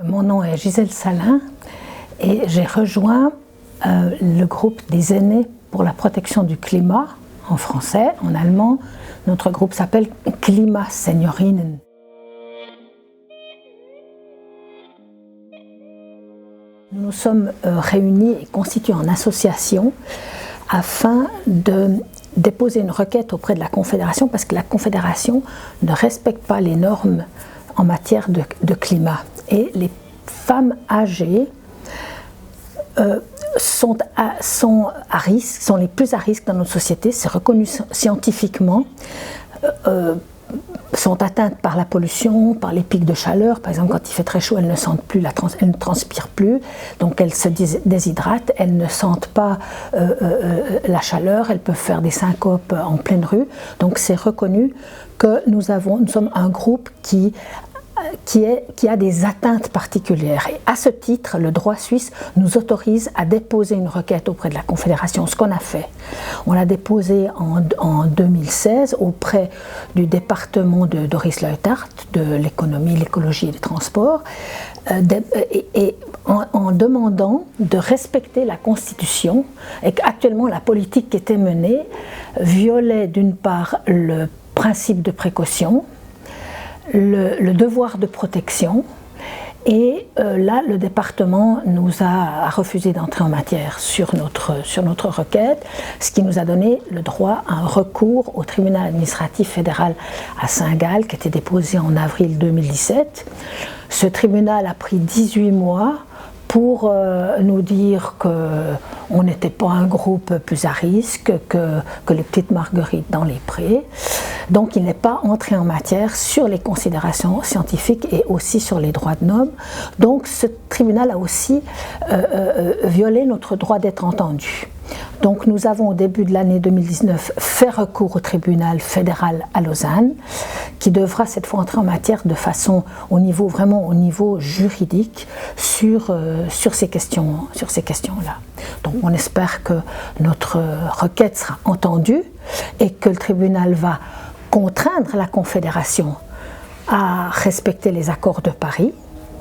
Mon nom est Gisèle Salin et j'ai rejoint le groupe des aînés pour la protection du climat, en français, en allemand. Notre groupe s'appelle Klimaseniorinnen. Nous nous sommes réunis et constitués en association afin de déposer une requête auprès de la Confédération parce que la Confédération ne respecte pas les normes en matière de climat. Et les femmes âgées sont les plus à risque dans notre société, c'est reconnu scientifiquement, sont atteintes par la pollution, par les pics de chaleur. Par exemple, quand il fait très chaud, elles ne sentent plus, elles ne transpirent plus, donc elles se déshydratent, elles ne sentent pas la chaleur, elles peuvent faire des syncopes en pleine rue. Donc c'est reconnu que nous sommes un groupe qui a des atteintes particulières. Et à ce titre, le droit suisse nous autorise à déposer une requête auprès de la Confédération, ce qu'on a fait. On l'a déposée en 2016 auprès du département de Doris Leuthard, de l'économie, l'écologie et les transports, et en demandant de respecter la Constitution, et qu'actuellement la politique qui était menée violait d'une part le principe de précaution, le devoir de protection, et là le département nous a refusé d'entrer en matière sur notre requête, ce qui nous a donné le droit à un recours au tribunal administratif fédéral à Saint-Gall qui était déposé en avril 2017. Ce tribunal a pris 18 mois pour nous dire qu'on n'était pas un groupe plus à risque que les petites marguerites dans les prés. Donc il n'est pas entré en matière sur les considérations scientifiques et aussi sur les droits de l'homme. Donc ce tribunal a aussi violé notre droit d'être entendu. Donc nous avons au début de l'année 2019 fait recours au tribunal fédéral à Lausanne, qui devra cette fois entrer en matière de façon vraiment au niveau juridique sur ces questions-là. Donc on espère que notre requête sera entendue et que le tribunal va contraindre la Confédération à respecter les accords de Paris.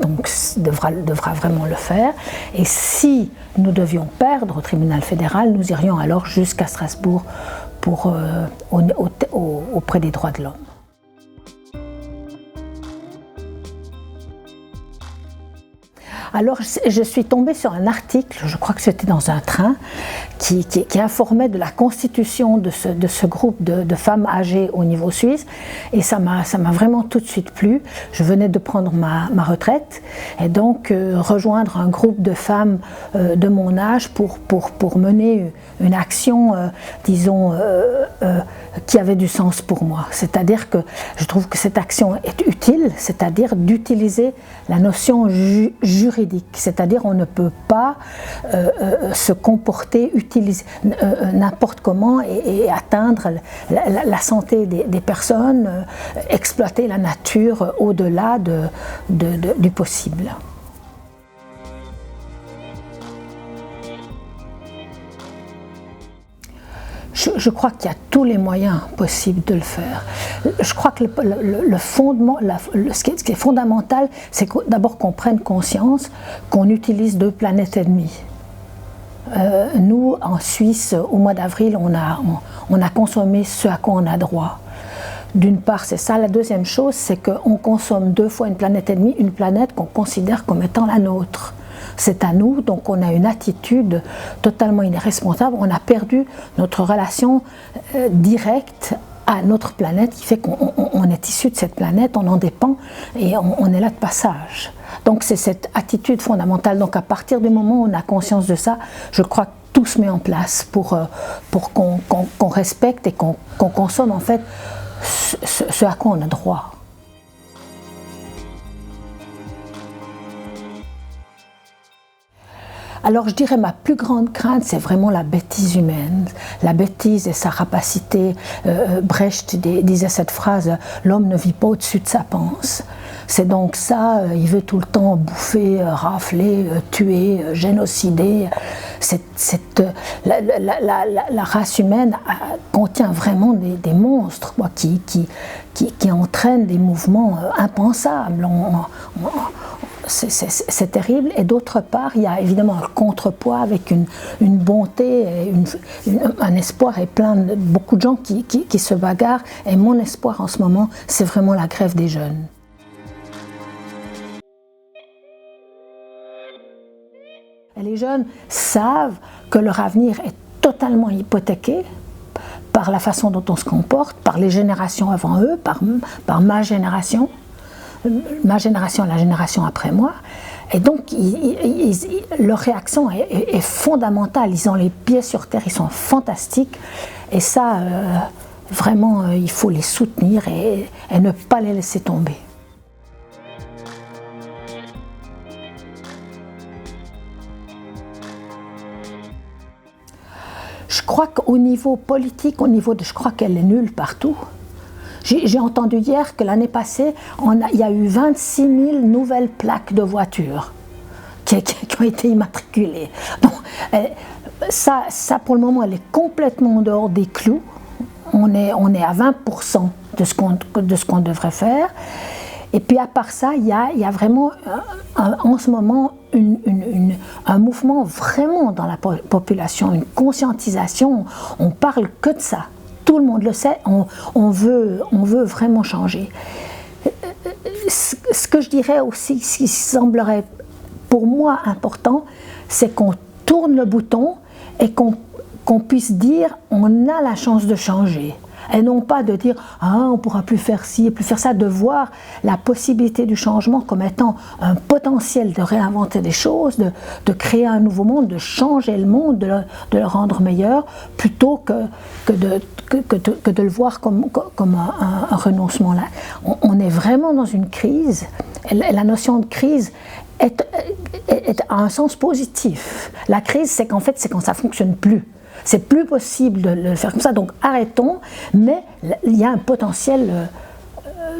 Donc devra vraiment le faire. Et si nous devions perdre au tribunal fédéral, nous irions alors jusqu'à Strasbourg auprès des droits de l'homme. Alors je suis tombée sur un article, je crois que c'était dans un train, qui informait de la constitution de ce groupe de femmes âgées au niveau suisse, et ça m'a vraiment tout de suite plu. Je venais de prendre ma retraite et donc rejoindre un groupe de femmes de mon âge pour mener une action, disons, qui avait du sens pour moi. C'est-à-dire que je trouve que cette action est utile, c'est-à-dire d'utiliser la notion juridique, c'est-à-dire on ne peut pas se comporter, utiliser n'importe comment et atteindre la santé des personnes, exploiter la nature au-delà du possible. Je crois qu'il y a tous les moyens possibles de le faire. Je crois que le fondement, ce qui est fondamental, c'est d'abord qu'on prenne conscience qu'on utilise 2 planètes ennemies. Nous, en Suisse, au mois d'avril, on a consommé ce à quoi on a droit. D'une part, c'est ça. La deuxième chose, c'est qu'on consomme 2 fois une planète ennemie, une planète qu'on considère comme étant la nôtre. C'est à nous, donc on a une attitude totalement irresponsable. On a perdu notre relation directe à notre planète, qui fait qu'on est issu de cette planète, on en dépend et on est là de passage. Donc c'est cette attitude fondamentale. Donc à partir du moment où on a conscience de ça, je crois que tout se met en place pour qu'on respecte et qu'on consomme en fait ce à quoi on a droit. Alors je dirais ma plus grande crainte, c'est vraiment la bêtise humaine, la bêtise et sa rapacité. Brecht disait cette phrase, l'homme ne vit pas au-dessus de sa panse. C'est donc ça, il veut tout le temps bouffer, rafler, tuer, génocider. La race humaine contient vraiment des monstres qui entraînent des mouvements impensables. c'est terrible. Et d'autre part, il y a évidemment un contrepoids avec une bonté, un espoir et beaucoup de gens qui se bagarrent. Et mon espoir en ce moment, c'est vraiment la grève des jeunes. Et les jeunes savent que leur avenir est totalement hypothéqué par la façon dont on se comporte, par les générations avant eux, par ma génération, la génération après moi. Et donc, leur réaction est fondamentale. Ils ont les pieds sur terre, ils sont fantastiques. Et ça, vraiment, il faut les soutenir et ne pas les laisser tomber. Je crois qu'au niveau politique, je crois qu'elle est nulle partout. J'ai entendu hier que l'année passée, il y a eu 26 000 nouvelles plaques de voitures qui ont été immatriculées. Donc, ça, pour le moment, elle est complètement en dehors des clous. On est à 20% de ce qu'on devrait faire. Et puis à part ça, il y a vraiment en ce moment un mouvement vraiment dans la population, une conscientisation. On parle que de ça. Tout le monde le sait. On veut vraiment changer. Ce que je dirais aussi, ce qui semblerait pour moi important, c'est qu'on tourne le bouton et qu'on puisse dire on a la chance de changer. Et non pas de dire « ah, on ne pourra plus faire ci et plus faire ça », de voir la possibilité du changement comme étant un potentiel de réinventer des choses, de créer un nouveau monde, de changer le monde, de le rendre meilleur, plutôt que de le voir comme un renoncement. Là, on est vraiment dans une crise, et la notion de crise est à un sens positif. La crise, c'est quand ça ne fonctionne plus. C'est plus possible de le faire comme ça, donc arrêtons, mais il y a un potentiel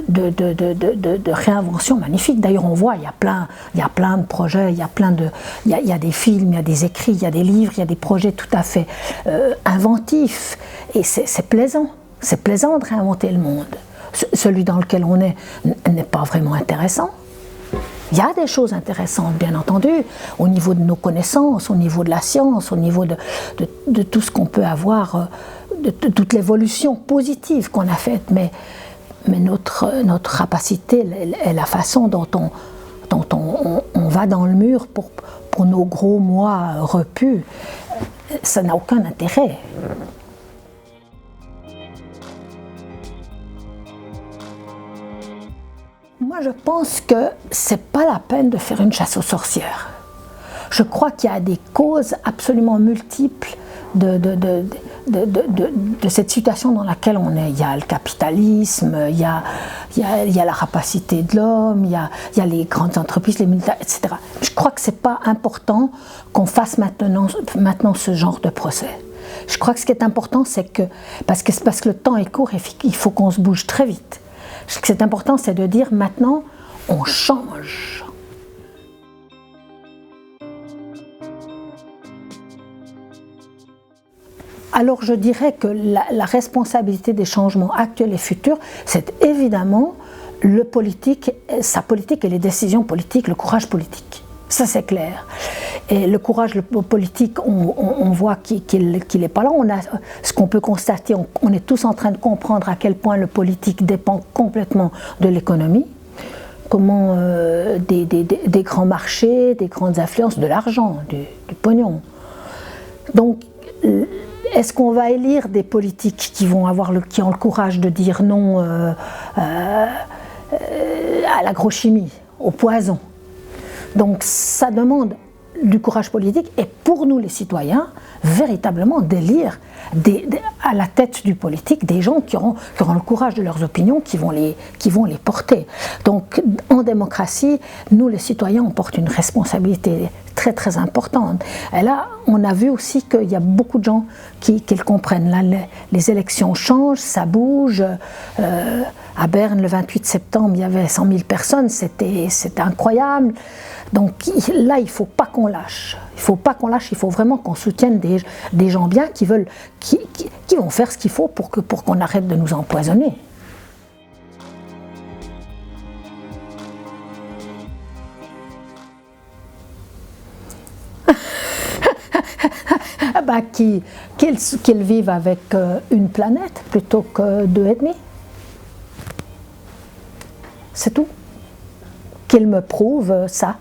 de réinvention magnifique. D'ailleurs, on voit, il y a plein de projets, il y a des films, il y a des écrits, il y a des livres, il y a des projets tout à fait inventifs, et c'est plaisant de réinventer le monde. Celui dans lequel on est n'est pas vraiment intéressant. Il y a des choses intéressantes, bien entendu, au niveau de nos connaissances, au niveau de la science, au niveau de tout ce qu'on peut avoir, de toute l'évolution positive qu'on a faite, mais notre capacité et la façon dont on va dans le mur pour nos gros mois repus, ça n'a aucun intérêt. Moi, je pense que c'est pas la peine de faire une chasse aux sorcières. Je crois qu'il y a des causes absolument multiples de cette situation dans laquelle on est. Il y a le capitalisme, il y a la rapacité de l'homme, il y a les grandes entreprises, les militaires, etc. Je crois que c'est pas important qu'on fasse maintenant ce genre de procès. Je crois que ce qui est important, c'est que parce que le temps est court et il faut qu'on se bouge très vite. Ce qui est important, c'est de dire maintenant, on change. Alors je dirais que la responsabilité des changements actuels et futurs, c'est évidemment sa politique et les décisions politiques, le courage politique. Ça, c'est clair. Et le courage politique, on voit qu'il n'est pas là. Ce qu'on peut constater, on est tous en train de comprendre à quel point le politique dépend complètement de l'économie. Comment des grands marchés, des grandes influences, de l'argent, du pognon. Donc, est-ce qu'on va élire des politiques qui ont le courage de dire non à l'agrochimie, au poison? Donc ça demande du courage politique et pour nous les citoyens, véritablement d'élire à la tête du politique des gens qui auront le courage de leurs opinions, qui vont les porter. Donc en démocratie, nous les citoyens, on porte une responsabilité très très importante. Et là, on a vu aussi qu'il y a beaucoup de gens qui le comprennent. Là, les élections changent, ça bouge. À Berne, le 28 septembre, il y avait 100 000 personnes, c'était incroyable. Donc là, il ne faut pas qu'on lâche. Il faut vraiment qu'on soutienne des gens bien qui vont faire ce qu'il faut pour qu'on arrête de nous empoisonner. bah, qu'ils vivent avec une planète plutôt que 2,5. C'est tout. Qu'ils me prouvent ça.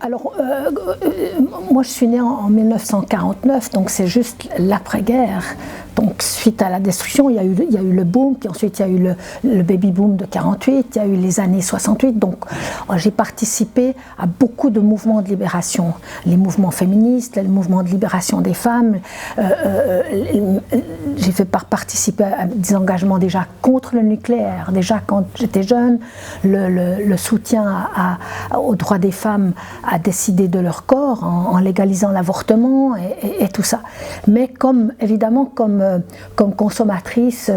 Alors, moi je suis née en 1949, donc c'est juste l'après-guerre. Donc suite à la destruction, il y a eu le boom, puis ensuite il y a eu le baby-boom de 48, il y a eu les années 68. Donc j'ai participé à beaucoup de mouvements de libération. Les mouvements féministes, les mouvements de libération des femmes. J'ai fait participer à des engagements déjà contre le nucléaire. Déjà quand j'étais jeune, le soutien aux droits des femmes à décider de leur corps en légalisant l'avortement et tout ça. Mais évidemment comme consommatrice,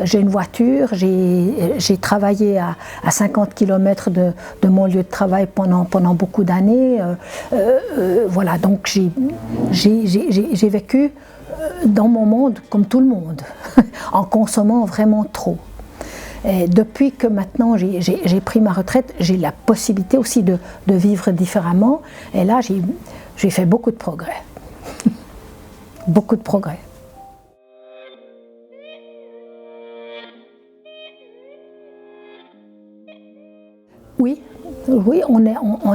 j'ai une voiture, j'ai travaillé à 50 km de mon lieu de travail pendant beaucoup d'années. Voilà, donc j'ai vécu dans mon monde comme tout le monde, en consommant vraiment trop. Et depuis que maintenant j'ai pris ma retraite, j'ai la possibilité aussi de vivre différemment. Et là, j'ai fait beaucoup de progrès. Beaucoup de progrès. Oui, on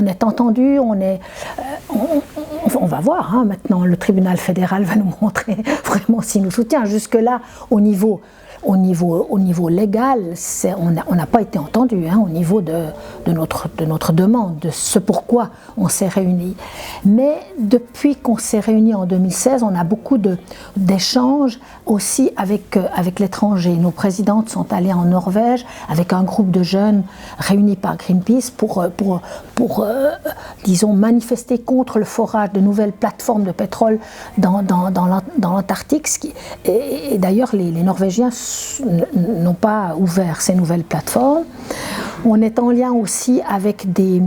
est entendu, on va voir, hein, maintenant le tribunal fédéral va nous montrer vraiment s'il nous soutient. Jusque-là, au niveau légal, on n'a pas été entendu, hein, au niveau de notre demande, de ce pourquoi on s'est réunis. Mais depuis qu'on s'est réunis en 2016, on a beaucoup d'échanges aussi avec l'étranger. Nos présidentes sont allées en Norvège avec un groupe de jeunes réunis par Greenpeace pour disons, manifester contre le forage de nouvelles plateformes de pétrole dans l'Antarctique. Et d'ailleurs, les Norvégiens n'ont pas ouvert ces nouvelles plateformes. On est en lien aussi avec des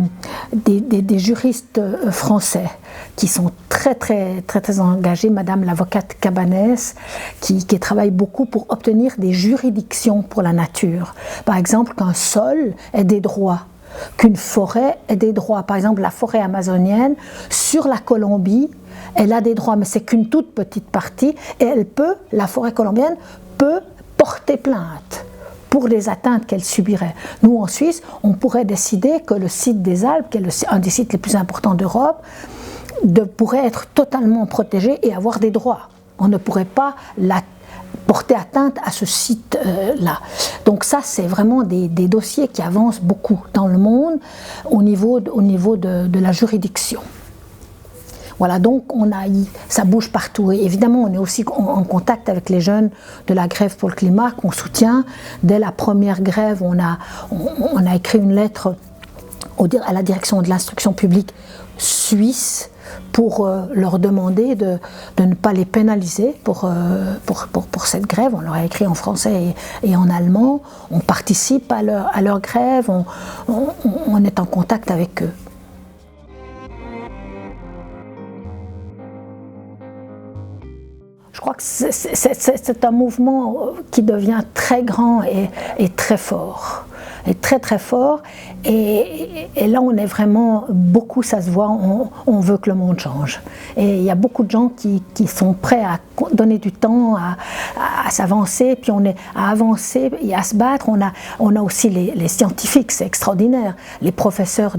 juristes français qui sont très engagés. Madame l'avocate Cabanès qui travaille beaucoup pour obtenir des juridictions pour la nature. Par exemple, qu'un sol ait des droits, qu'une forêt ait des droits. Par exemple, la forêt amazonienne, sur la Colombie, elle a des droits, mais c'est qu'une toute petite partie, et la forêt colombienne peut porter plainte pour les atteintes qu'elle subirait. Nous, en Suisse, on pourrait décider que le site des Alpes, qui est un des sites les plus importants d'Europe, pourrait être totalement protégé et avoir des droits. On ne pourrait pas porter atteinte à ce site-là. Donc ça, c'est vraiment des dossiers qui avancent beaucoup dans le monde au niveau de la juridiction. Voilà, donc ça bouge partout. Et évidemment, on est aussi en contact avec les jeunes de la grève pour le climat qu'on soutient. Dès la première grève, on a écrit une lettre à la direction de l'instruction publique suisse pour leur demander de ne pas les pénaliser pour cette grève. On leur a écrit en français et en allemand. On participe à leur grève, on est en contact avec eux. Je crois que c'est un mouvement qui devient très grand et très fort. Et très fort. Et là, on est vraiment, beaucoup, ça se voit, on veut que le monde change. Et il y a beaucoup de gens qui sont prêts à donner du temps, à s'avancer, puis à avancer et à se battre. On a aussi les scientifiques, c'est extraordinaire. Les professeurs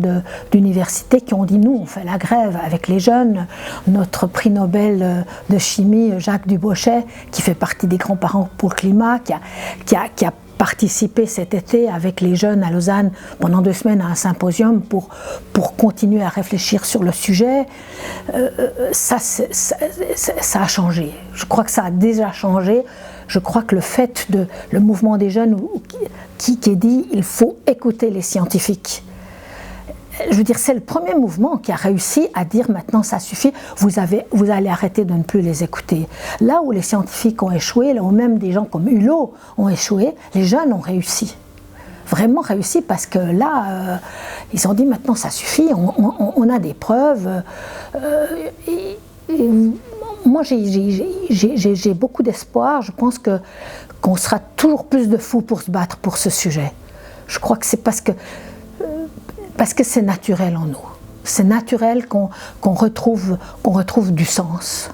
d'université qui ont dit, nous, on fait la grève avec les jeunes. Notre prix Nobel de chimie, Jacques Dubochet, qui fait partie des grands-parents pour le climat, qui a participé cet été avec les jeunes à Lausanne pendant 2 semaines à un symposium pour continuer à réfléchir sur le sujet. Ça a changé. Je crois que ça a déjà changé. Je crois que le mouvement des jeunes qui dit il faut écouter les scientifiques. Je veux dire, c'est le premier mouvement qui a réussi à dire maintenant ça suffit, vous allez arrêter de ne plus les écouter. Là où les scientifiques ont échoué, là où même des gens comme Hulot ont échoué, les jeunes ont réussi. Vraiment réussi parce que là, ils ont dit maintenant ça suffit, on a des preuves. Moi j'ai beaucoup d'espoir, je pense qu'on sera toujours plus de fous pour se battre pour ce sujet. Je crois que c'est parce que c'est naturel en nous. C'est naturel qu'on retrouve du sens.